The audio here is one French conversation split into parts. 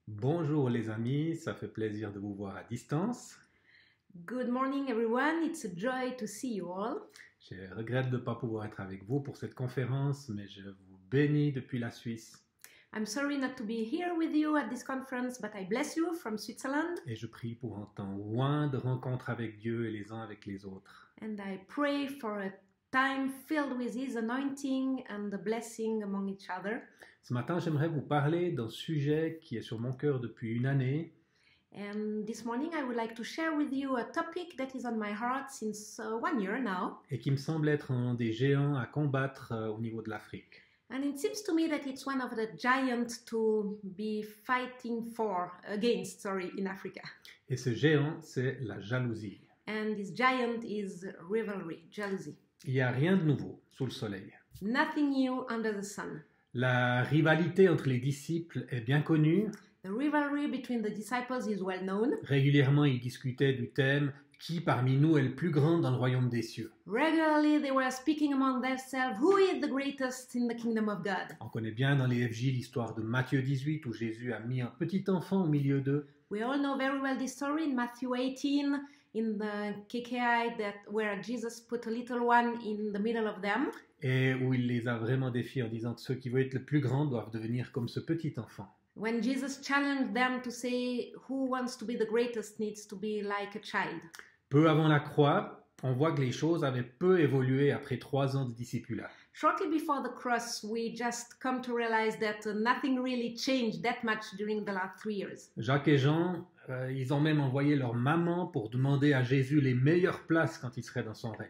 Bonjour les amis, ça fait plaisir de vous voir à distance. Good morning, everyone. It's a joy to see you all. Je regrette de ne pas pouvoir être avec vous pour cette conférence, mais je vous bénis depuis la Suisse I'm sorry not to be here with you at this conference, but I bless you from Switzerland, et je prie pour un temps loin de rencontres avec Dieu et les uns avec les autres. and I pray for a time filled with His anointing and the blessing among each other. Ce matin, j'aimerais vous parler d'un sujet qui est sur mon cœur depuis une année And this morning, I would like to share with you a topic that is on my heart since 1 year now. et qui me semble être un des géants à combattre au niveau de l'Afrique. And it seems to me that it's one of the giants to be fighting against, in Africa. Et ce géant, c'est la jalousie. And this giant is rivalry, jealousy. Il n'y a rien de nouveau sous le soleil. Nothing new under the sun. La rivalité entre les disciples est bien connue. The rivalry between the disciples is well known. Régulièrement, ils discutaient du thème « Qui parmi nous est le plus grand dans le royaume des cieux ?» Regularly they were speaking among themselves, who is the greatest in the kingdom of God? On connaît bien dans les FJ l'histoire de Matthieu 18 où Jésus a mis un petit enfant au milieu d'eux. We all know very well this story in Matthew 18, in the KKI, where Jesus put a little one in the middle of them. Et où il les a vraiment défiés en disant que ceux qui veulent être le plus grand doivent devenir comme ce petit enfant. When Jesus challenged them to say who wants to be the greatest needs to be like a child. Peu avant la croix, on voit que les choses avaient peu évolué après 3 ans de discipulat. Shortly before the cross, we just come to realize that nothing really changed that much during the last 3 years. Jacques et Jean, ils ont même envoyé leur maman pour demander à Jésus les meilleures places quand il serait dans son règne.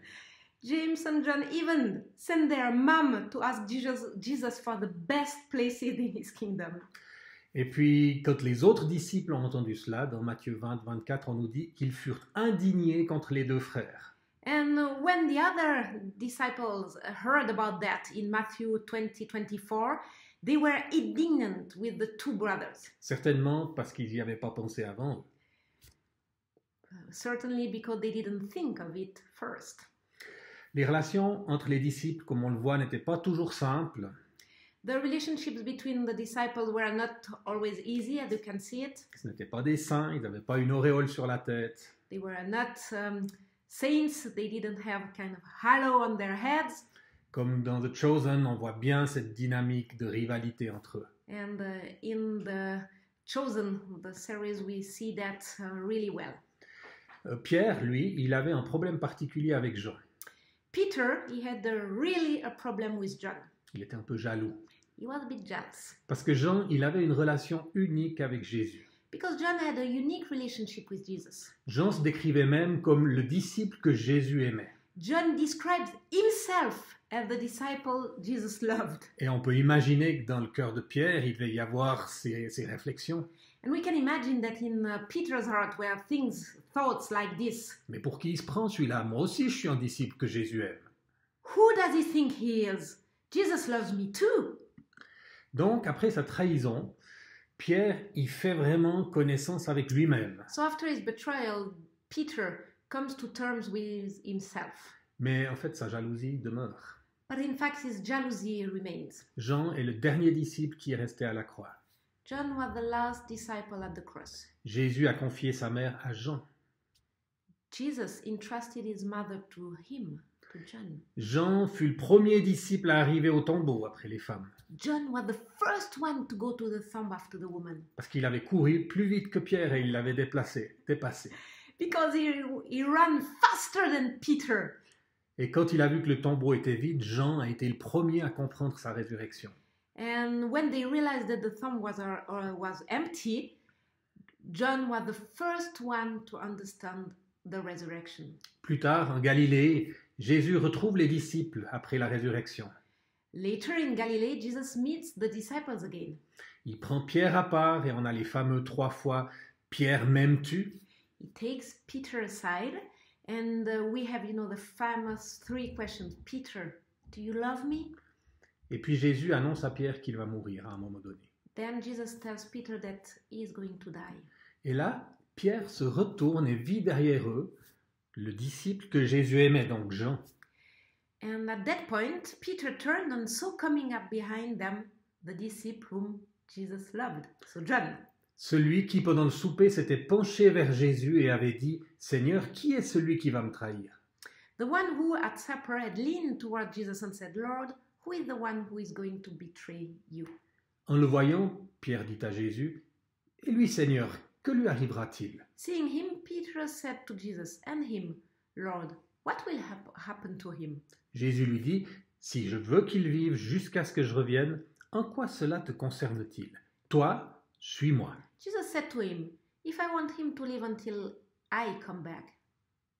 James and John even sent their mom to ask Jesus for the best places in his kingdom. Et puis, quand les autres disciples ont entendu cela, dans Matthieu 20, 24, on nous dit qu'ils furent indignés contre les 2 frères. And when the other disciples heard about that in Matthew 20, 24, they were indignant with the 2 brothers. Certainement parce qu'ils n'y avaient pas pensé avant. Certainly because they didn't think of it first. Les relations entre les disciples, comme on le voit, n'étaient pas toujours simples. The relationships between the disciples were not always easy, as you can see it. Ce n'étaient pas des saints, ils n'avaient pas une auréole sur la tête. They were not saints, they didn't have kind of halo on their heads. Comme dans The Chosen, on voit bien cette dynamique de rivalité entre eux. And in the Chosen, the series, we see that really well. Pierre, lui, il avait un problème particulier avec Jean. Peter, he had really a problem with John. Il était un peu jaloux. He was a bit jealous. Parce que Jean, il avait une relation unique avec Jésus. Because John had a unique relationship with Jesus. Jean se décrivait même comme le disciple que Jésus aimait. John describes himself as the disciple Jesus loved. Et on peut imaginer que dans le cœur de Pierre, il devait y avoir ces réflexions. And we can imagine that in Peter's heart were thoughts like this. Mais pour qui il se prend celui-là? Moi aussi, je suis un disciple que Jésus aime. Who does he think he is? Jesus loves me too. Donc, après sa trahison, Pierre, il fait vraiment connaissance avec lui-même. So after his betrayal, Peter comes to terms with himself. Mais en fait, sa jalousie demeure. But in fact, his jealousy remains. Jean est le dernier disciple qui est resté à la croix. John was the last disciple at the cross. Jésus a confié sa mère à Jean. Jesus entrusted his mother to him, to John. Jean fut le premier disciple à arriver au tombeau après les femmes. John was the first one to go to the tomb after the woman. Parce qu'il avait couru plus vite que Pierre et il l'avait dépassé. Because he ran faster than Peter. Et quand il a vu que le tombeau était vide, Jean a été le premier à comprendre sa résurrection. And when they realized that the tomb was empty, John was the first one to understand the resurrection. Plus tard, en Galilée, Jésus retrouve les disciples après la résurrection. Later in Galilee, Jesus meets the disciples again. Il prend Pierre à part et on a les fameux 3 fois « Pierre, m'aimes-tu » He takes Peter aside and we have, the famous 3 questions. Peter, do you love me? Et puis Jésus annonce à Pierre qu'il va mourir à un moment donné. Then Jesus tells Peter that he is going to die. Et là, Pierre se retourne et vit derrière eux le disciple que Jésus aimait, donc Jean. And at that point, Peter turned and saw coming up behind them the disciple whom Jesus loved, so John. Celui qui, pendant le souper, s'était penché vers Jésus et avait dit « Seigneur, qui est celui qui va me trahir ?» The one who at supper had leaned toward Jesus and said, Lord, who is the one who is going to betray you? En le voyant, Pierre dit à Jésus « Et lui, Seigneur, que lui arrivera-t-il » Seeing him, Peter said to Jesus, and him, Lord, what will happen to him? Jésus lui dit « Si je veux qu'il vive jusqu'à ce que je revienne, en quoi cela te concerne-t-il? Toi, suis-moi. » Jesus said to him, If I want him to live until I come back,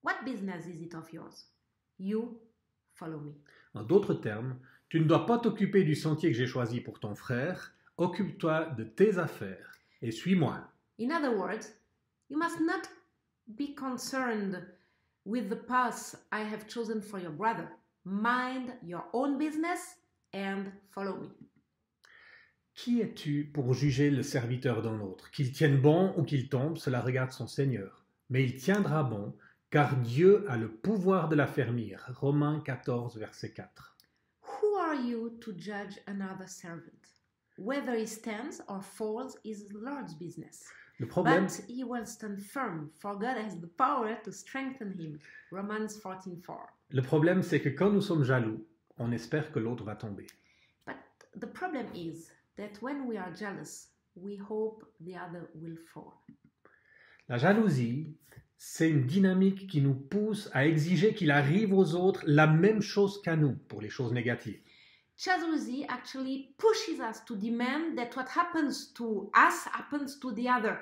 what business is it of yours? You follow me. En d'autres termes, tu ne dois pas t'occuper du sentier que j'ai choisi pour ton frère, occupe-toi de tes affaires et suis-moi. In other words, you must not be concerned with the path I have chosen for your brother. Mind your own business and follow me. Qui es-tu pour juger le serviteur d'un autre? Qu'il tienne bon ou qu'il tombe, cela regarde son Seigneur. Mais il tiendra bon, car Dieu a le pouvoir de l'affermir. Romains 14, verset 4. Who are you to judge another servant? Whether he stands or falls is the Lord's business. Le problème, But he will stand firm, for God has the power to strengthen him. Romans 14:4. le problème, c'est que quand nous sommes jaloux, on espère que l'autre va tomber. But the problem is that when we are jealous, we hope the other will fall. La jalousie, c'est une dynamique qui nous pousse à exiger qu'il arrive aux autres la même chose qu'à nous pour les choses négatives. Jealousy actually pushes us to demand that what happens to us happens to the other.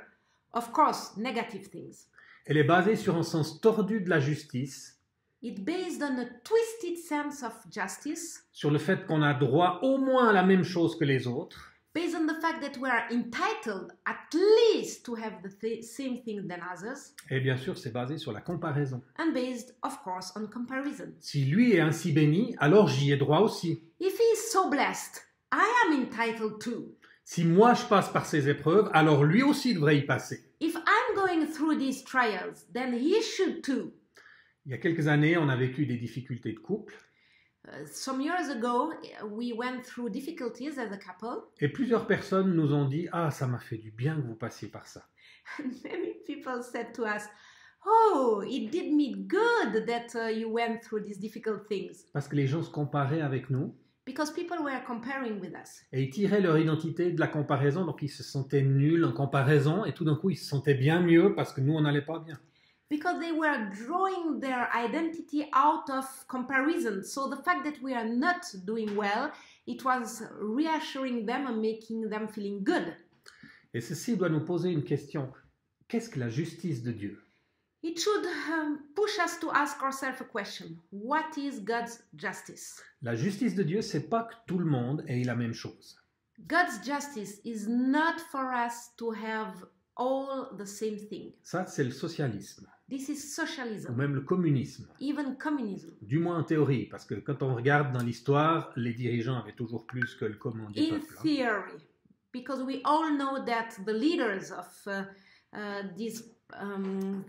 Of course, negative things. Elle est basée sur un sens tordu de la justice, It's based on a twisted sense of justice, sur le fait qu'on a droit au moins à la même chose que les autres, based on the fact that we are entitled at least to have the same thing than others, et bien sûr c'est basé sur la comparaison. and based, of course, on comparison. Si lui est ainsi béni, alors j'y ai droit aussi. If he is so blessed, I am entitled too. Si moi je passe par ces épreuves, alors lui aussi devrait y passer. If I'm going through these trials, then he should too. Il y a quelques années, on a vécu des difficultés de couple, Some years ago, we went through difficulties as a couple, et plusieurs personnes nous ont dit « Ah, ça m'a fait du bien que vous passiez par ça. and many people said to us, Oh, it did me good that you went through these difficult things. » Parce que les gens se comparaient avec nous, Because people were comparing with us. et ils tiraient leur identité de la comparaison, donc ils se sentaient nuls en comparaison, et tout d'un coup ils se sentaient bien mieux parce que nous on n'allait pas bien. Because they were drawing their identity out of comparison. So the fact that we are not doing well, it was reassuring them and making them feeling good. Et ceci doit nous poser une question. Qu'est-ce que la justice de Dieu? It should push us to ask ourselves a question. What is God's justice? La justice de Dieu, c'est pas que tout le monde ait la même chose. God's justice is not for us to have all the same thing. Ça, c'est le socialisme, This is ou socialism, même le communisme. even communism. Du moins en théorie, parce que quand on regarde dans l'histoire, les dirigeants avaient toujours plus que le commun du In peuple. theory, because we all know that the leaders of these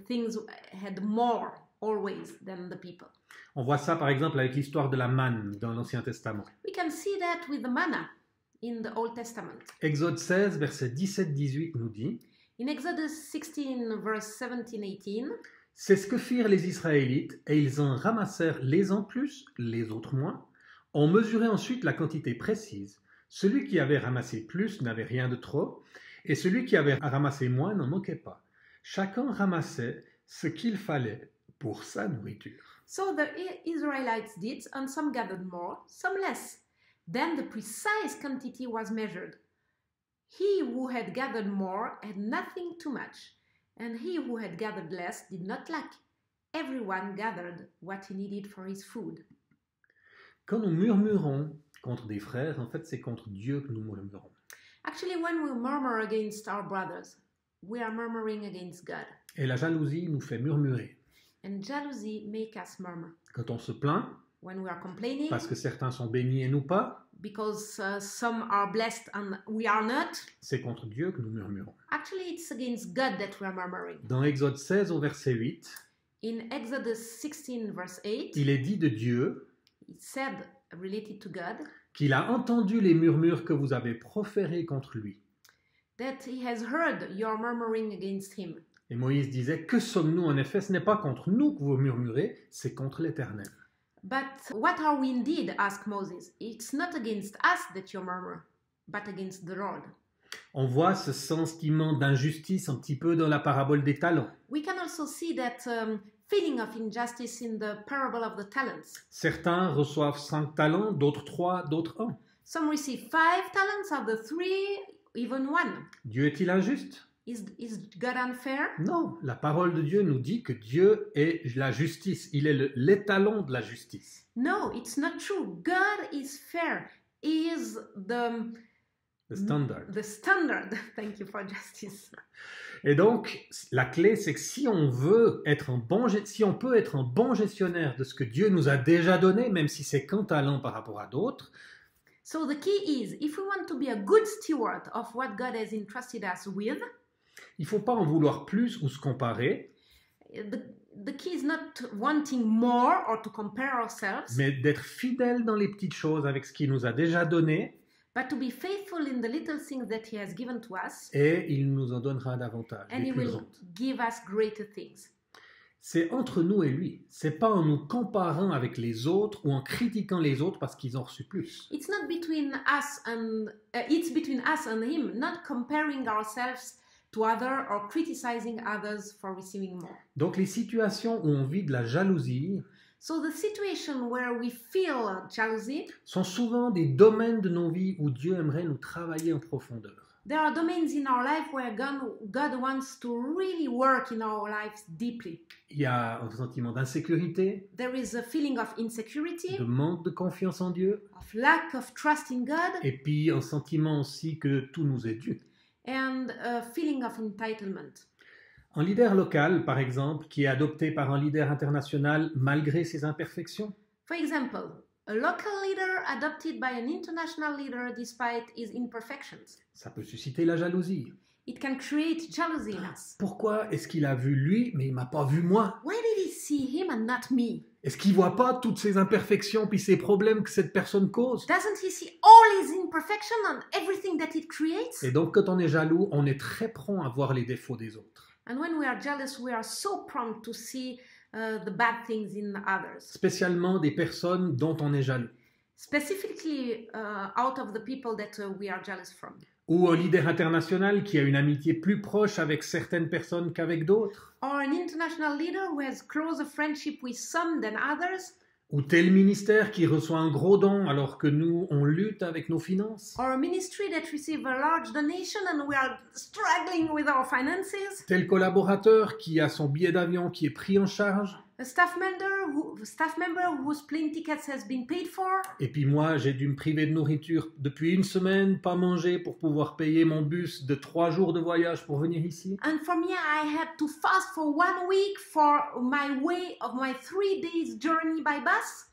things had more always than the people. On voit ça par exemple avec l'histoire de la manne dans l'Ancien Testament. We can see that with the manna in the Old Testament. Exode 16, versets 17-18 nous dit In Exodus 16, verse 17-18, « C'est ce que firent les Israélites, et ils en ramassèrent les uns plus, les autres moins. On mesurait ensuite la quantité précise. Celui qui avait ramassé plus n'avait rien de trop, et celui qui avait ramassé moins n'en manquait pas. Chacun ramassait ce qu'il fallait pour sa nourriture. » So the Israelites did, and some gathered more, some less. Then the precise quantity was measured. He who had gathered more had nothing too much, and he who had gathered less did not lack. Everyone gathered what he needed for his food. Quand nous murmurons contre des frères, en fait, c'est contre Dieu que nous murmurons. Actually, when we murmur against our brothers, we are murmuring against God. Et la jalousie nous fait murmurer. And jealousy make us murmur. Quand on se plaint, When we are complaining, parce que certains sont bénis et nous pas, because some are blessed and we are not, c'est contre Dieu que nous murmurons. actually it's against God that we are murmuring. Dans Exode 16 au verset 8, In Exodus 16, verse 8, il est dit de Dieu it said, related to God, qu'il a entendu les murmures que vous avez proférés contre lui. that he has heard your murmuring against him. Et Moïse disait, que sommes-nous en effet? Ce n'est pas contre nous que vous murmurez, c'est contre l'Éternel. But what are we indeed? Asked Moses. It's not against us that you murmur, but against the Lord. On voit ce sentiment d'injustice un petit peu dans la parabole des talents. We can also see that feeling of injustice in the parable of the talents. Certains reçoivent 5 talents, d'autres 3, d'autres 1. Some receive 5 talents, others 3, even 1. Dieu est-il injuste? Is God unfair? Non, la parole de Dieu nous dit que Dieu est la justice. Il est l'étalon de la justice. No, it's not true. God is fair. He is Le standard. the standard. Thank you for justice. Et donc, la clé, c'est que si on peut être un bon gestionnaire de ce que Dieu nous a déjà donné, même si c'est qu'un talent par rapport à d'autres, So the key is, if we want to be a good steward of what God has entrusted us with, il ne faut pas en vouloir plus ou se comparer, the key is not wanting more or to compare ourselves, mais d'être fidèle dans les petites choses avec ce qu'il nous a déjà donné, but to be faithful in the little things that He has given to us, et il nous en donnera davantage, and les He plus will grandes. give us greater things. C'est entre nous et lui. C'est pas en nous comparant avec les autres ou en critiquant les autres parce qu'ils ont reçu plus. It's not between us and it's between us and Him, not comparing ourselves to others or criticizing others for receiving more. Donc les situations où on vit de la jalousie So the situation where we feel jealousy, sont souvent des domaines de nos vies où Dieu aimerait nous travailler en profondeur. there are domains in our life where God wants to really work in our lives deeply. Il y a un sentiment d'insécurité, There is a feeling of insecurity, de manque de confiance en Dieu, of lack of trust in God, et puis un sentiment aussi que tout nous est dû. and a feeling of entitlement. Un leader local, par exemple, qui est adopté par un leader international malgré ses imperfections, For example, a local leader adopted by an international leader despite his imperfections. ça peut susciter la jalousie. It can create jealousy in us. Pourquoi est-ce qu'il a vu lui, mais il m'a pas vu moi? Why did he see him and not me? Est-ce qu'il voit pas toutes ces imperfections puis ces problèmes que cette personne cause? Doesn't he see all his imperfection and everything that it creates? Et donc, quand on est jaloux, on est très prompt à voir les défauts des autres. And when we are jealous, we are so prompt to see the bad things in others, Spécialement des personnes dont on est jaloux. specifically out of the people that we are jealous from. Ou un leader international qui a une amitié plus proche avec certaines personnes qu'avec d'autres. Or an international leader who has closer friendship with some than others. Ou tel ministère qui reçoit un gros don alors que nous, on lutte avec nos finances. Or a ministry that receives a large donation and we are struggling with our finances. Tel collaborateur qui a son billet d'avion qui est pris en charge. A staff member whose plane tickets has been paid for. Et puis moi, j'ai dû me priver de nourriture depuis une semaine, pas manger pour pouvoir payer mon bus de 3 jours de voyage pour venir ici. And for me, I had to fast for 1 week for my 3 days journey by bus.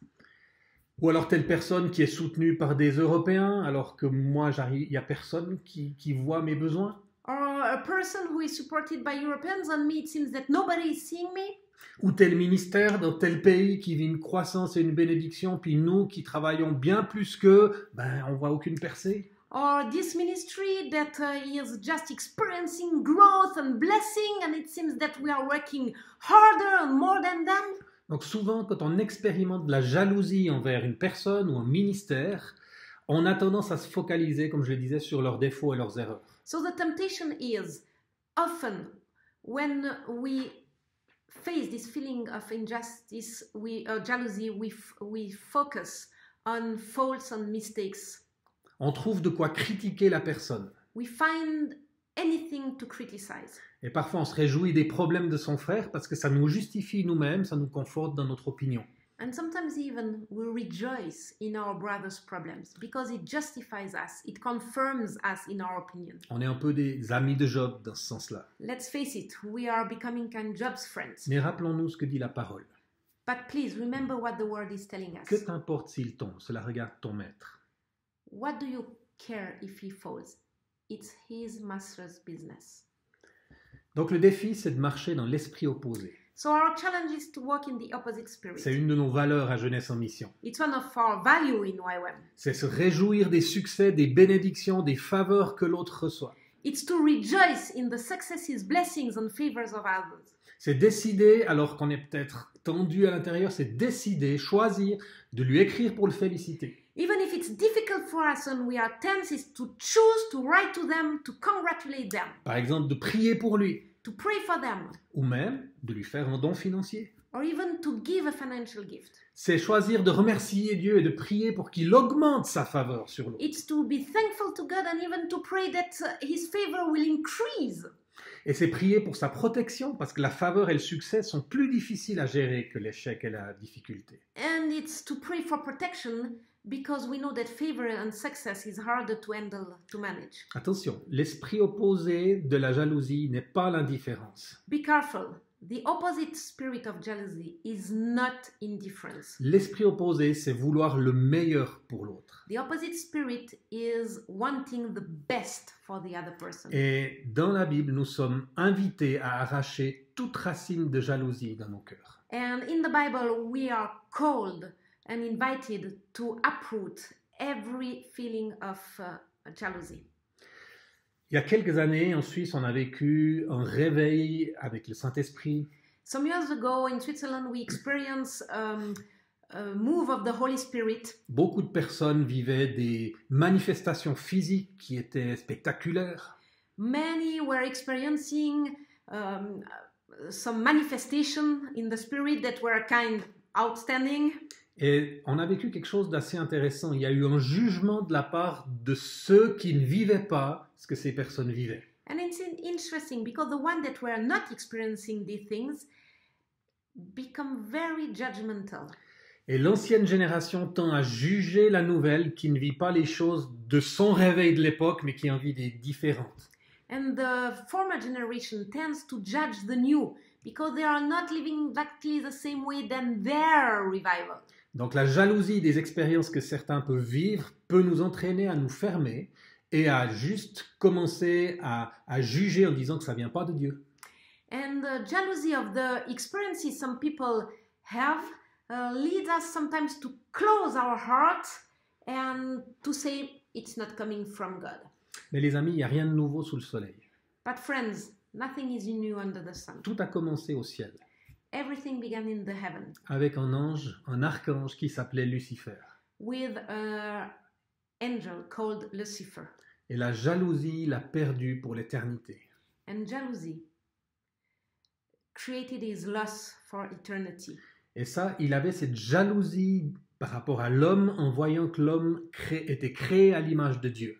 Ou alors telle personne qui est soutenue par des Européens alors que moi, il n'y a personne qui voit mes besoins. Or a person who is supported by Europeans, and me, it seems that nobody is seeing me. Ou tel ministère dans tel pays qui vit une croissance et une bénédiction, puis nous qui travaillons bien plus qu'eux, on voit aucune percée. Or this ministry that is just experiencing growth and blessing, and it seems that we are working harder and more than them. Donc souvent, quand on expérimente de la jalousie envers une personne ou un ministère, on a tendance à se focaliser, comme je le disais, sur leurs défauts et leurs erreurs. So the temptation is, often when we face this feeling of injustice, jealousy, we focus on faults and mistakes. On trouve de quoi critiquer la personne. We find anything to criticize. Et parfois, on se réjouit des problèmes de son frère parce que ça nous justifie nous-mêmes, ça nous conforte dans notre opinion. And sometimes even we rejoice in our brother's problems because it justifies us, it confirms us in our opinion. On est un peu des amis de Job dans ce sens-là. Let's face it, we are becoming kind of Job's friends. Mais rappelons-nous ce que dit la parole. But please remember what the word is telling us. Que t'importe s'il tombe, cela regarde ton maître. What do you care if he falls? It's his master's business. Donc le défi, c'est de marcher dans l'esprit opposé. So our challenge is to walk in the opposite spirit. C'est une de nos valeurs à Jeunesse en Mission. It's one of our value in YWAM. C'est se réjouir des succès, des bénédictions, des faveurs que l'autre reçoit. It's to rejoice in the successes, blessings, and favors of others. C'est décider, alors qu'on est peut-être tendu à l'intérieur, c'est décider, choisir de lui écrire pour le féliciter. Even if it's difficult for us and we are tense, is to choose to write to them, to congratulate them, Par exemple, de prier pour lui, to pray for them, ou même de lui faire un don financier. or even to give a financial gift. C'est choisir de remercier Dieu et de prier pour qu'il augmente sa faveur sur l'autre. It's to be thankful to God and even to pray that His favor will increase. Et c'est prier pour sa protection, parce que la faveur et le succès sont plus difficiles à gérer que l'échec et la difficulté. And it's to pray for protection because we know that favor and success is harder to handle, to manage. Attention, l'esprit opposé de la jalousie n'est pas l'indifférence. Be careful. The opposite spirit of jealousy is not indifference. L'esprit opposé, c'est vouloir le meilleur pour l'autre. The opposite spirit is wanting the best for the other person. Et dans la Bible, nous sommes invités à arracher toute racine de jalousie dans nos cœurs. And in the Bible, we are called and invited to uproot every feeling of jealousy. Il y a quelques années, en Suisse, on a vécu un réveil avec le Saint-Esprit. Some years ago in Switzerland, we experienced a move of the Holy Spirit. Beaucoup de personnes vivaient des manifestations physiques qui étaient spectaculaires. Many were experiencing some manifestation in the spirit that were kind outstanding. Et on a vécu quelque chose d'assez intéressant. Il y a eu un jugement de la part de ceux qui ne vivaient pas ce que ces personnes vivaient. And it's interesting because the ones that were not experiencing these things become very judgmental. Et l'ancienne génération tend à juger la nouvelle qui ne vit pas les choses de son réveil de l'époque, mais qui en vit des différentes. And the former generation tends to judge the new because they are not living exactly the same way than their revival. Donc la jalousie des expériences que certains peuvent vivre peut nous entraîner à nous fermer et à juste commencer à juger en disant que ça ne vient pas de Dieu. And the jealousy of the experiences some people have leads us sometimes to close our heart and to say it's not coming from God. Mais les amis, il n'y a rien de nouveau sous le soleil. But friends, nothing is new under the sun. Tout a commencé au ciel, Everything began in the heaven avec un ange, un archange qui s'appelait Lucifer. with an angel called Lucifer. Et la jalousie l'a perdu pour l'éternité. And jealousy created his lust for eternity. Et ça, il avait cette jalousie par rapport à l'homme en voyant que l'homme était créé à l'image de Dieu.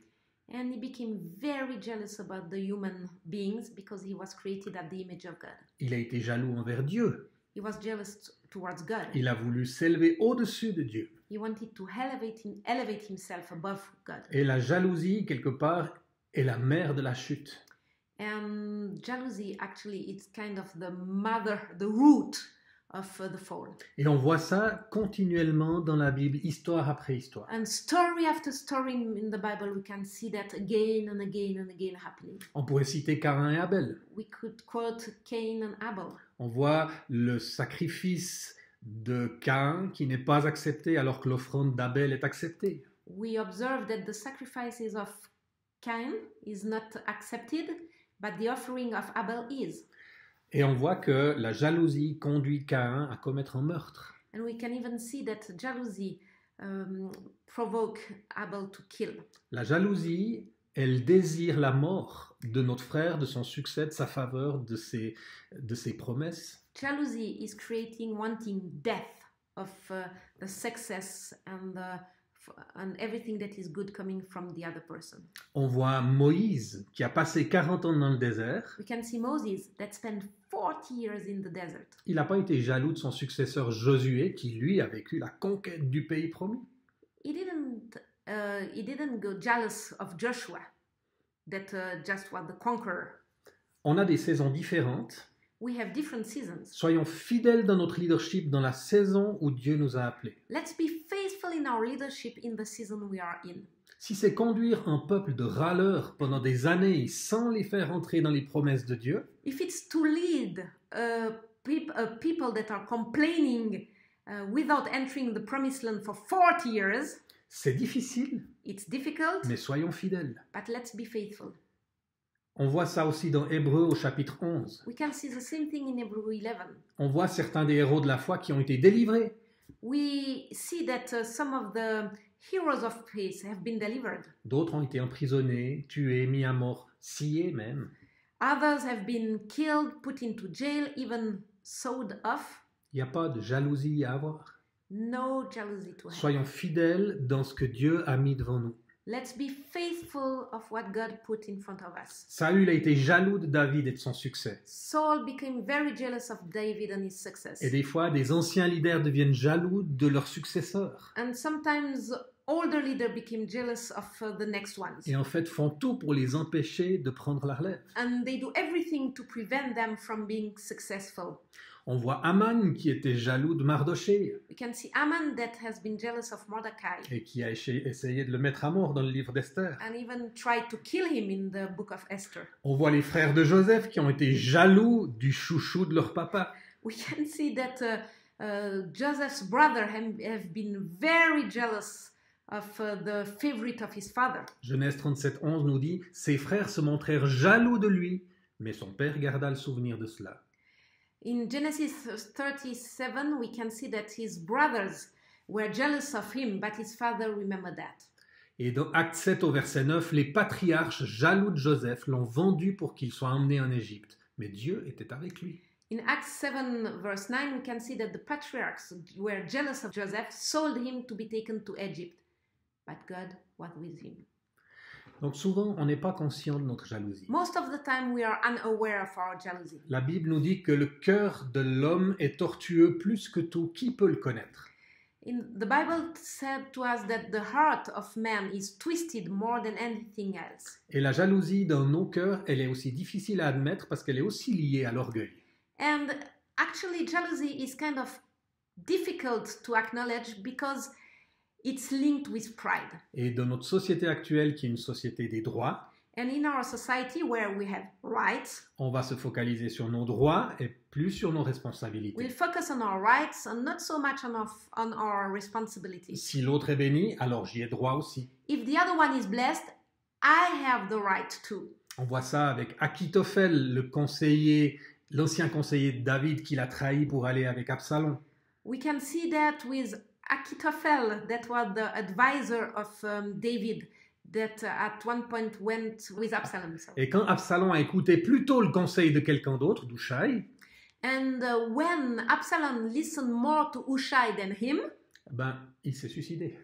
And he became very jealous about the human beings because he was created at the image of God. Il a été jaloux envers Dieu. He was jealous towards God. Il a voulu s'élever au-dessus de Dieu. He wanted to elevate himself above God. Et la jalousie, quelque part, est la mère de la chute. And jealousy actually is kind of the mother, the root of the fall. Et on voit ça continuellement dans la Bible, histoire après histoire. And story after story in the Bible, we can see that again and again and again happening. On pourrait citer Caïn et Abel. We could quote Cain and Abel. On voit le sacrifice de Caïn qui n'est pas accepté alors que l'offrande d'Abel est acceptée. We observe that the sacrifices of Cain is not accepted, but the offering of Abel is. Et on voit que la jalousie conduit Caïn à commettre un meurtre. And we can even see that jealousy provoke Abel to kill. La jalousie, elle désire la mort de notre frère, de son succès, de sa faveur, de ses promesses. Jealousy is wanting death of the success and everything that is good coming from the other person. On voit Moïse qui a passé 40 ans dans le désert. We can see Moses that spent 40 years in the desert. Il n'a pas été jaloux de son successeur Josué qui, lui, a vécu la conquête du pays promis. He didn't go jealous of Joshua that just was the conqueror. On a des saisons différentes. We have different seasons. Soyons fidèles dans notre leadership dans la saison où Dieu nous a appelés. Let's be faithful in our leadership in the season we are in. Si c'est conduire un peuple de râleurs pendant des années sans les faire entrer dans les promesses de Dieu, If it's to lead people that are complaining without entering the promised land for 40 years, c'est difficile, it's difficult, mais soyons fidèles. but let's be faithful. On voit ça aussi dans Hébreux au chapitre 11. We can see the same thing in Hebrew 11. On voit certains des héros de la foi qui ont été délivrés. We see that some of the heroes of faith have been delivered. D'autres ont été emprisonnés, tués, mis à mort, sciés même. Others have been killed, put into jail, even sawed off. Il n'y a pas de jalousie à avoir. No jealousy to have. Soyons fidèles dans ce que Dieu a mis devant nous. Let's be faithful of what God put in front of us. Saül a été jaloux de David et de son succès. Saul became very jealous of David and his success. Et des fois, des anciens leaders deviennent jaloux de leurs successeurs. And sometimes older leaders became jealous of the next ones. Et en fait, font tout pour les empêcher de prendre la relève. And they do everything to prevent them from being successful. On voit Aman qui était jaloux de Mardoché We can see Aman that has been jealous of Mordecai et qui a essayé de le mettre à mort dans le livre d'Esther. and even tried to kill him in the book of Esther. On voit les frères de Joseph qui ont été jaloux du chouchou de leur papa. We can see that Joseph's brother have been very jealous of the favorite of his father. Genèse 37:11 nous dit « Ses frères se montrèrent jaloux de lui, mais son père garda le souvenir de cela. » In Genesis 37, we can see that his brothers were jealous of him, but his father remembered that. Et dans Acte 7 au verset 9, les patriarches jaloux de Joseph l'ont vendu pour qu'il soit emmené en Égypte. Mais Dieu était avec lui. In Acts 7, verse 9, we can see that the patriarchs were jealous of Joseph, sold him to be taken to Egypt. But God was with him. Donc souvent, on n'est pas conscient de notre jalousie. Most of the time, we are unaware of our jealousy. La Bible nous dit que le cœur de l'homme est tortueux plus que tout. Qui peut le connaître? The Bible said to us that the heart of man is twisted more than anything else. Et la jalousie dans nos cœurs, elle est aussi difficile à admettre parce qu'elle est aussi liée à l'orgueil. And actually, jealousy is kind of difficult to acknowledge because it's linked with pride. Et dans notre société actuelle, qui est une société des droits, And in our society where we have rights, on va se focaliser sur nos droits et plus sur nos we'll responsabilités. focus on our rights and not so much on our responsibilities. Si l'autre est béni, alors j'y ai droit aussi. If the other one is blessed, I have the right too. On voit ça avec Achitophel, l'ancien conseiller de David qui l'a trahi pour aller avec Absalom. We can see that with Achitophel, that was the advisor of David, that at one point went with Absalom. Et quand Absalom a écouté plutôt le conseil de quelqu'un d'autre, d'Hushai, And when Absalom listened more to Hushai than him, ben, il s'est suicidé.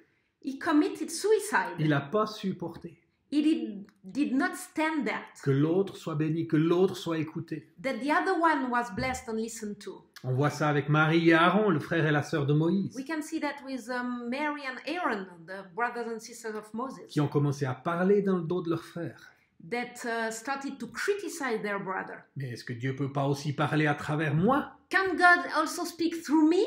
he committed suicide. Il n'a pas supporté He did not stand that, que l'autre soit béni, que l'autre soit écouté. that the other one was blessed and listened to. On voit ça avec Marie et Aaron, le frère et la sœur de Moïse, We can see that with Mary and Aaron, the brothers and sisters of Moses, qui ont commencé à parler dans le dos de leur frère. that started to criticize their brother. Mais est-ce que Dieu peut pas aussi parler à travers moi? Can God also speak through me?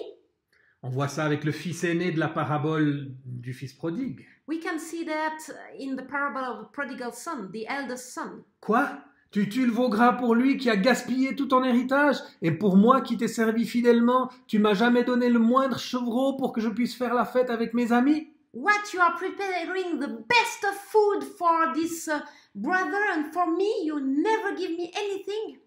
On voit ça avec le fils aîné de la parabole du fils prodigue. We can see that in the parable of the prodigal son, the eldest son. Quoi? Tu tues le veau gras pour lui qui a gaspillé tout ton héritage, et pour moi qui t'ai servi fidèlement, tu m'as jamais donné le moindre chevreau pour que je puisse faire la fête avec mes amis? What, you are preparing the best of food for this brother, and for me you never give me anything?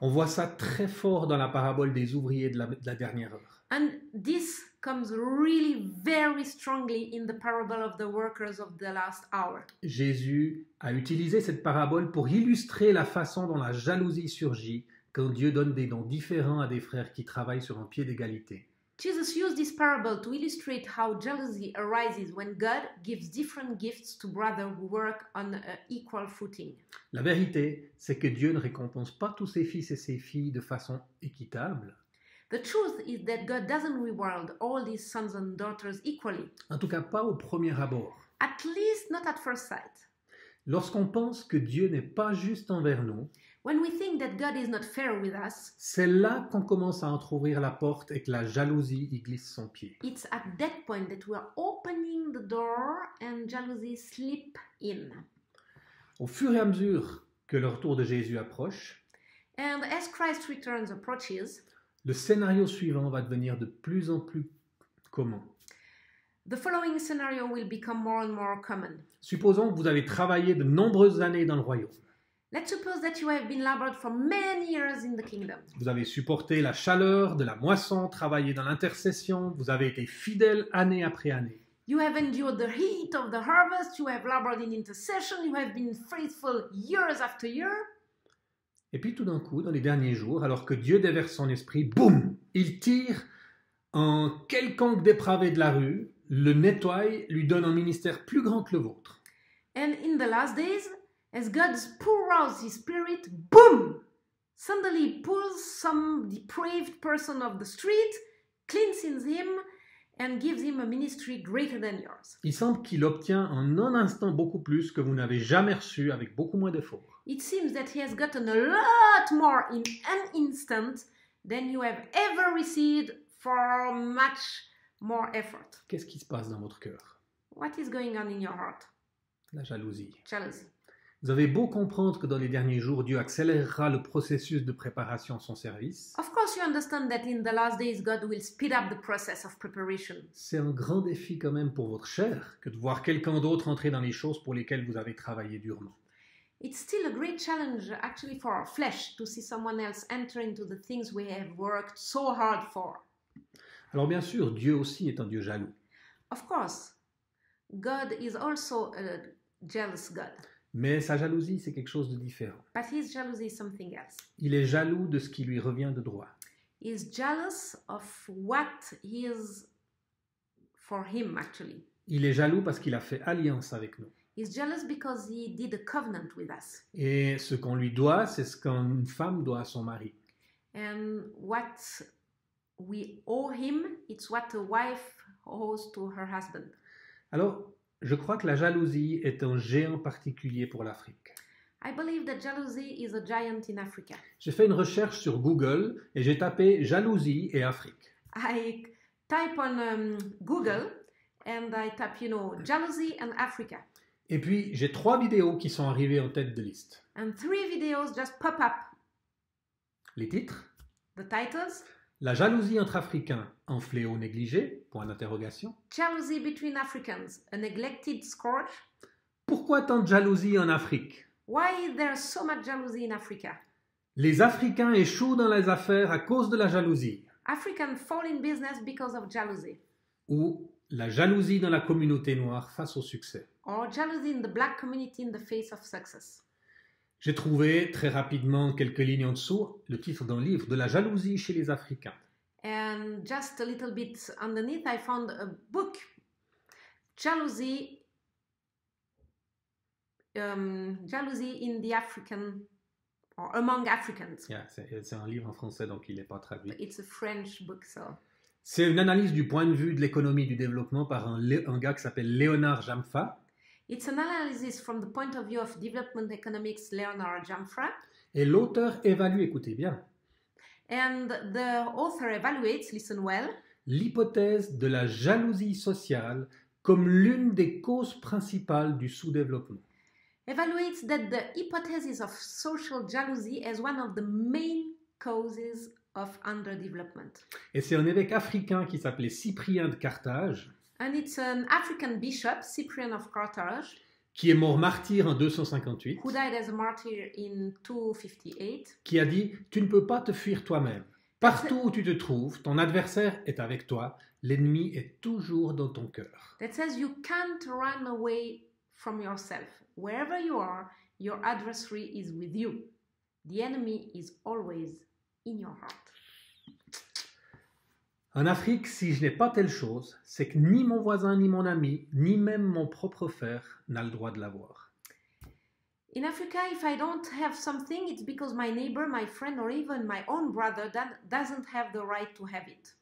On voit ça très fort dans la parabole des ouvriers de la dernière heure. And this comes really very strongly in the parable of the workers of the last hour. Jésus a utilisé cette parabole pour illustrer la façon dont la jalousie surgit quand Dieu donne des dons différents à des frères qui travaillent sur un pied d'égalité. Jesus used this parable to illustrate how jealousy arises when God gives different gifts to brothers who work on an equal footing. La vérité, c'est que Dieu ne récompense pas tous ses fils et ses filles de façon équitable. The truth is that God doesn't reward all his sons and daughters equally, En tout cas, pas au premier abord. at least not at first sight. Lorsqu'on pense que Dieu n'est pas juste envers nous, When we think that God is not fair with us, c'est là qu'on commence à entrouvrir la porte et que la jalousie y glisse son pied. it's at that point that we are opening the door and jealousy slip in. Au fur et à mesure que le retour de Jésus approche, And as Christ's return approaches, le scénario suivant va devenir de plus en plus commun. The following scenario will become more and more common. Supposons que vous avez travaillé de nombreuses années dans le royaume. Let's suppose that you have been labored for many years in the kingdom. Vous avez supporté la chaleur de la moisson, travaillé dans l'intercession, vous avez été fidèle année après année. You have endured the heat of the harvest, you have labored in intercession, you have been faithful years after year. Et puis tout d'un coup, dans les derniers jours, alors que Dieu déverse son esprit, boum, il tire un quelconque dépravé de la rue, le nettoie, lui donne un ministère plus grand que le vôtre. And in the last days, as God pours out his spirit, boom! Suddenly he pulls some depraved person off the street, cleanses him, and gives him a ministry greater than yours. Il semble qu'il obtient en un instant beaucoup plus que vous n'avez jamais reçu avec beaucoup moins d'efforts. It seems that he has gotten a lot more in an instant than you have ever received for much more effort. Qu'est-ce qui se passe dans votre cœur? What is going on in your heart? La jalousie. Jealousy. Vous avez beau comprendre que dans les derniers jours, Dieu accélérera le processus de préparation à son service. Of course, you understand that in the last days, God will speed up the process of preparation. C'est un grand défi quand même pour votre chair que de voir quelqu'un d'autre entrer dans les choses pour lesquelles vous avez travaillé durement. It's still a great challenge, actually, for our flesh to see someone else enter into the things we have worked so hard for. Alors bien sûr, Dieu aussi est un Dieu jaloux. Of course, God is also a jealous God. Mais sa jalousie, c'est quelque chose de différent. But his jealousy is something else. Il est jaloux de ce qui lui revient de droit. He is jealous of what is for him, actually. Il est jaloux parce qu'il a fait alliance avec nous. He's jealous because he did a covenant with us. Et ce qu'on lui doit, c'est ce qu'une femme doit à son mari. And what we owe him, it's what a wife owes to her husband. Alors, je crois que la jalousie est un géant particulier pour l'Afrique. I believe that jealousy is a giant in Africa. J'ai fait une recherche sur Google et j'ai tapé jalousie et Afrique. I type on Google and I type, jealousy and Africa. Et puis, j'ai 3 vidéos qui sont arrivées en tête de liste. And 3 videos just pop up. Les titres: The titles: La jalousie entre Africains, un fléau négligé, point d'interrogation. Jealousy between Africans, a neglected scourge. Pourquoi tant de jalousie en Afrique? Why is there so much jealousy in Africa? Les Africains échouent dans les affaires à cause de la jalousie. Africans fall in business because of jealousy. Ou la jalousie dans la communauté noire face au succès. Or jealousy in the black community in the face of success. J'ai trouvé très rapidement quelques lignes en dessous le titre d'un livre, de la jalousie chez les Africains. And just a little bit underneath, I found a book, Jealousy in the African, or Among Africans. Yeah, c'est un livre en français, donc il n'est pas traduit. But it's a French book, so. C'est une analyse du point de vue de l'économie du développement par un gars qui s'appelle Léonard Jamfa. It's an analysis from the point of view of development economics, Leonard Jamfa. Et l'auteur évalue, écoutez bien, And the author evaluates, listen well, l'hypothèse de la jalousie sociale comme l'une des causes principales du sous-développement. evaluates that the hypothesis of social jealousy as one of the main causes of underdevelopment. Et c'est un évêque africain qui s'appelait Cyprien de Carthage, And it's an African bishop, Cyprian of Carthage, qui est mort martyr en 258, who died as a martyr in 258, qui a dit « Tu ne peux pas te fuir toi-même. Partout où tu te trouves, ton adversaire est avec toi, l'ennemi est toujours dans ton cœur. that says you can't run away from yourself. Wherever you are, your adversary is with you. The enemy is always in your heart. » En Afrique, si je n'ai pas telle chose, c'est que ni mon voisin, ni mon ami, ni même mon propre frère n'a le droit de l'avoir. In Africa, if I don't have something, it's because my neighbor, my friend, or even my own brother doesn't have the right to have it.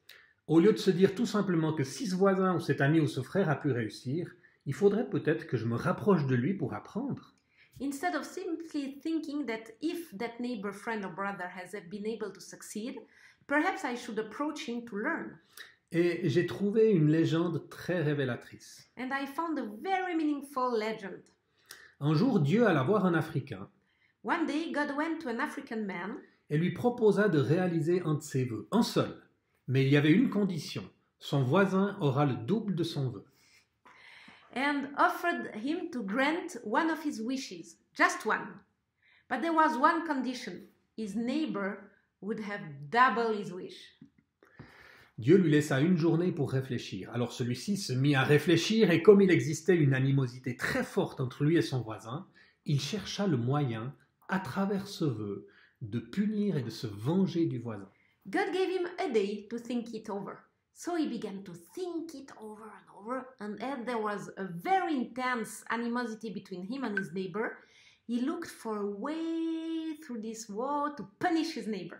Au lieu de se dire tout simplement que si ce voisin ou cet ami ou ce frère a pu réussir, il faudrait peut-être que je me rapproche de lui pour apprendre. Instead of simply thinking that if that neighbor, friend, or brother has been able to succeed, perhaps I should approach him to learn. Et j'ai trouvé une légende très révélatrice. And I found a very meaningful legend. Un jour, Dieu alla voir un Africain One day, God went to an African man et lui proposa de réaliser un de ses vœux, un seul. Mais il y avait une condition, son voisin aura le double de son vœu. and offered him to grant one of his wishes, just one. But there was one condition: his neighbor would have double his wish. Dieu lui laissa une journée pour réfléchir. Alors celui-ci se mit à réfléchir et comme il existait une animosité très forte entre lui et son voisin, il chercha le moyen, à travers ce vœu, de punir et de se venger du voisin. God gave him a day to think it over. So he began to think it over and over, and as there was a very intense animosity between him and his neighbor, he looked for a way through this war to punish his neighbor.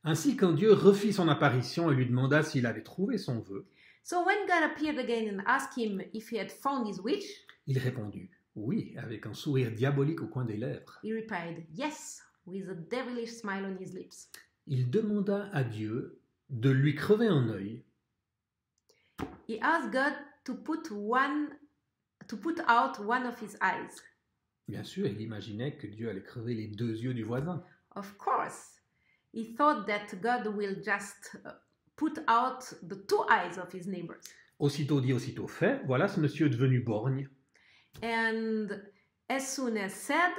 Ainsi, quand Dieu refit son apparition et lui demanda s'il avait trouvé son vœu, So when God appeared again and asked him if he had found his wish, il répondit « Oui » avec un sourire diabolique au coin des lèvres. he replied, yes, with a devilish smile on his lips. Il demanda à Dieu de lui crever un œil. He asked God to put out one of his eyes. Bien sûr, il imaginait que Dieu allait crever les deux yeux du voisin. Of course, he thought that God will just put out the two eyes of his neighbors. Aussitôt dit, aussitôt fait, voilà ce monsieur devenu borgne. And as soon as said,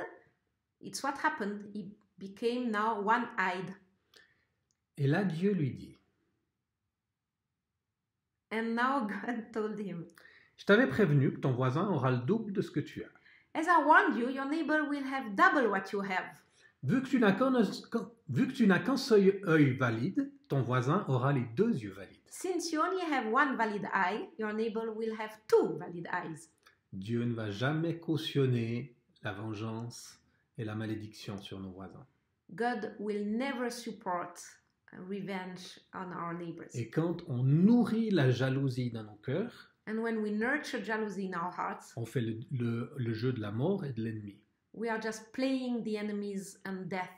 it's what happened. He became now one-eyed. Et là, Dieu lui dit, And now God told him, je t'avais prévenu que ton voisin aura le double de ce que tu as. as I warned you, your neighbor will have double what you have. Vu que tu n'as qu'un seul œil valide, ton voisin aura les deux yeux valides. Since you only have one valid eye, your neighbor will have two valid eyes. Dieu ne va jamais cautionner la vengeance et la malédiction sur nos voisins. God will never support revenge on our neighbors. Et quand on nourrit la jalousie dans nos cœurs, And when we nurture jealousy in our hearts, on fait le jeu de la mort et de l'ennemi. we are just playing the enemies and death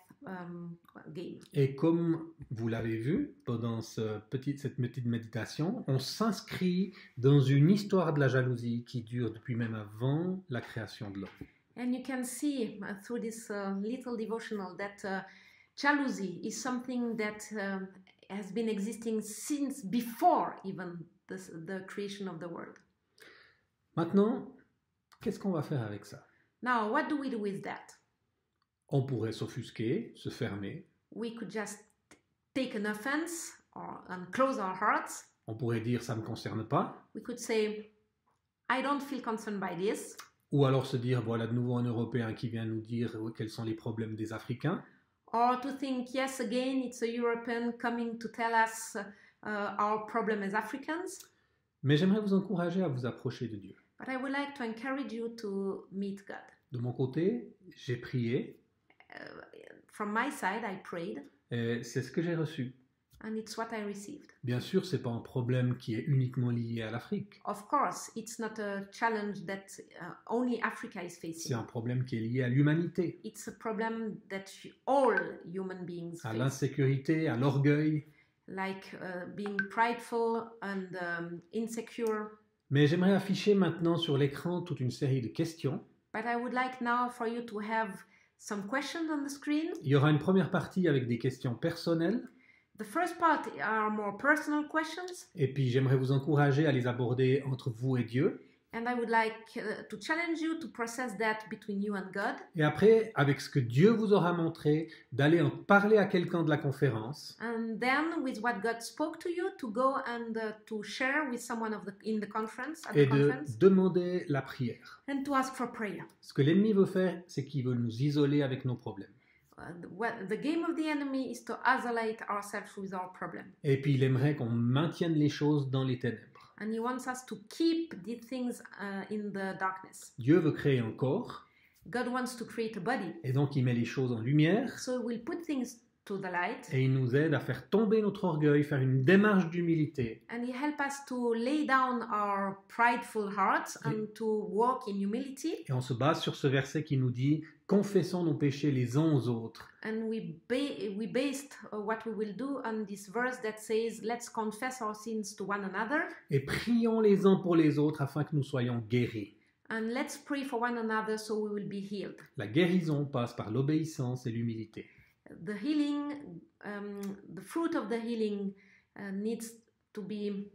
game. Et comme vous l'avez vu pendant cette petite méditation, on s'inscrit dans une histoire de la jalousie qui dure depuis même avant la création de l'homme. And you can see through this little devotional that jealousy is something that has been existing since before even the creation of the world. Maintenant, qu'est-ce qu'on va faire avec ça? Now, what do we do with that? On pourrait s'offusquer, se fermer. We could just take an offense and close our hearts. On pourrait dire ça ne me concerne pas. We could say, I don't feel concerned by this. Ou alors se dire, voilà de nouveau un Européen qui vient nous dire quels sont les problèmes des Africains. Or to think, yes, again, it's a European coming to tell us our problem as Africans. Mais j'aimerais vous encourager à vous approcher de Dieu. But I would like to encourage you to meet God. De mon côté, j'ai prié. From my side, I prayed, Et c'est ce que j'ai reçu. and it's what I received. Bien sûr, ce n'est pas un problème qui est uniquement lié à l'Afrique. Of course, it's not a challenge that only Africa is C'est facing. un problème qui est lié à l'humanité, It's a problem that all human beings à face, l'insécurité, à l'orgueil. like being prideful and insecure. Mais j'aimerais afficher maintenant sur l'écran toute une série de questions. But I would like now for you to have some questions on the screen. Il y aura une première partie avec des questions personnelles. The first part are more personal questions, Et puis j'aimerais vous encourager à les aborder entre vous et Dieu. and I would like to challenge you to process that between you and God. Et après, avec ce que Dieu vous aura montré, d'aller en parler à quelqu'un de la conférence. And then, with what God spoke to you, to go and to share with someone in the conference, at Et the de conference, demander la prière. and to ask for prayer. Ce que l'ennemi veut faire, c'est qu'il veut nous isoler avec nos problèmes. The game of the enemy is to isolate ourselves with our problem. Et puis il aimerait qu'on maintienne les choses dans les ténèbres. And he wants us to keep the things in the darkness. Dieu veut créer un corps, God wants to create a body. et donc il met les choses en lumière, So he will put things to the light, et il nous aide à faire tomber notre orgueil, faire une démarche d'humilité, and he helps us to lay down our prideful hearts and to walk in humility. et on se base sur ce verset qui nous dit « Confessons nos péchés les uns aux autres, And we based what we will do on this verse that says, let's confess our sins to one another, et prions les uns pour les autres afin que nous soyons guéris. » and let's pray for one another so we will be healed. La guérison passe par l'obéissance et l'humilité. The healing, the fruit of the healing needs to be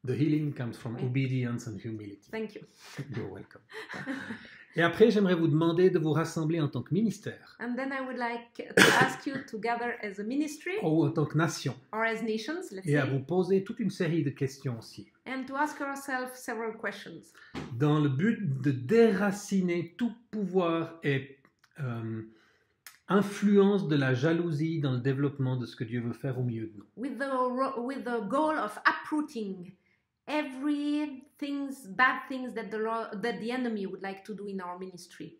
The healing comes from Oui. obedience and humility. Thank you. You're welcome. Et après, j'aimerais vous demander de vous rassembler en tant que ministère And then I would like to ask you to gather as a ministry ou en tant que nation or as nations, let's et à say, vous poser toute une série de questions aussi, and to ask yourself several questions dans le but de déraciner tout pouvoir et influence de la jalousie dans le développement de ce que Dieu veut faire au milieu de nous. with the goal of uprooting bad things that the enemy would like to do in our ministry.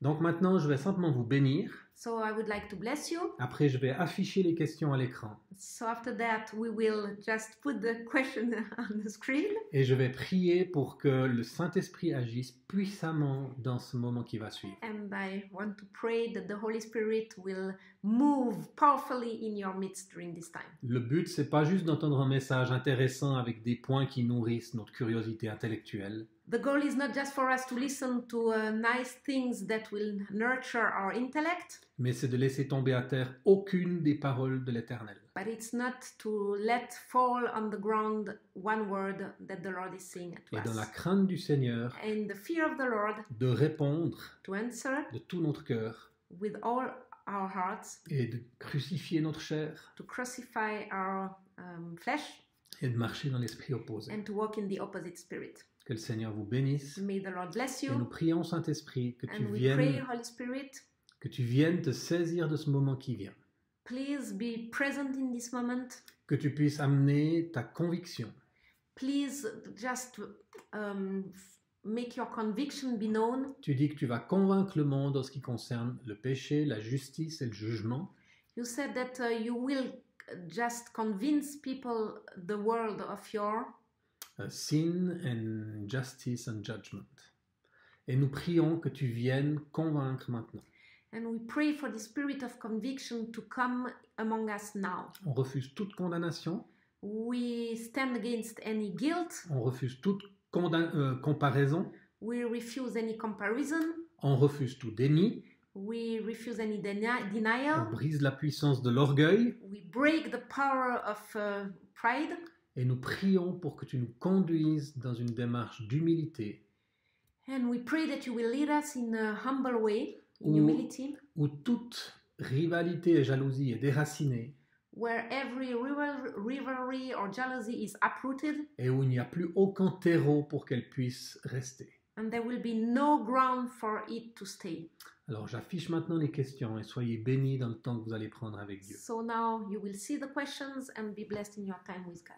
Donc maintenant, je vais simplement vous bénir. So I would like to bless you. Après, je vais afficher les questions à l'écran. So after that, we will just put the question on the screen. Et je vais prier pour que le Saint-Esprit agisse puissamment dans ce moment qui va suivre. And I want to pray that the Holy Spirit will move powerfully in your midst during this time. Le but, c'est pas juste d'entendre un message intéressant avec des points qui nourrissent notre curiosité intellectuelle. The goal is not just for us to listen to nice things that will nurture our intellect, Mais c'est de laisser tomber à terre aucune des paroles de l'Éternel. but it's not to let fall on the ground one word that the Lord is saying to Et dans la us. crainte du Seigneur, And the fear of the Lord, de répondre to answer de tout notre cœur with all our hearts, et de crucifier notre chair to crucify our flesh, et de marcher dans l'esprit opposé. and to walk in the opposite spirit. Que le Seigneur vous bénisse. May the Lord bless Et nous you, prions, Saint-Esprit, que and we pray, Holy Spirit, tu viennes te saisir de ce moment qui vient. please be present in this moment. Que tu puisses amener ta conviction. Please just make your conviction be known. Tu dis que tu vas convaincre le monde en ce qui concerne le péché, la justice et le jugement. You said that you will just convince people, the world, of your Sin and justice and judgment. Et nous prions que tu viennes convaincre maintenant. and we pray for the spirit of conviction to come among us now. On refuse toute condamnation, We stand against any guilt. on refuse toute comparaison, We refuse any comparison. on refuse tout déni, We refuse any on denial. brise la puissance de l'orgueil We break the power of pride. et nous prions pour que tu nous conduises dans une démarche d'humilité And we pray that you will lead us in a humble way, in Ou- humility, où toute rivalité et jalousie est déracinée where every rivalry or jealousy is uprooted, et où il n'y a plus aucun terreau pour qu'elle puisse rester. and there will be no ground for it to stay. Alors j'affiche maintenant les questions et soyez bénis dans le temps que vous allez prendre avec Dieu. So now you will see the questions and be blessed in your time with God.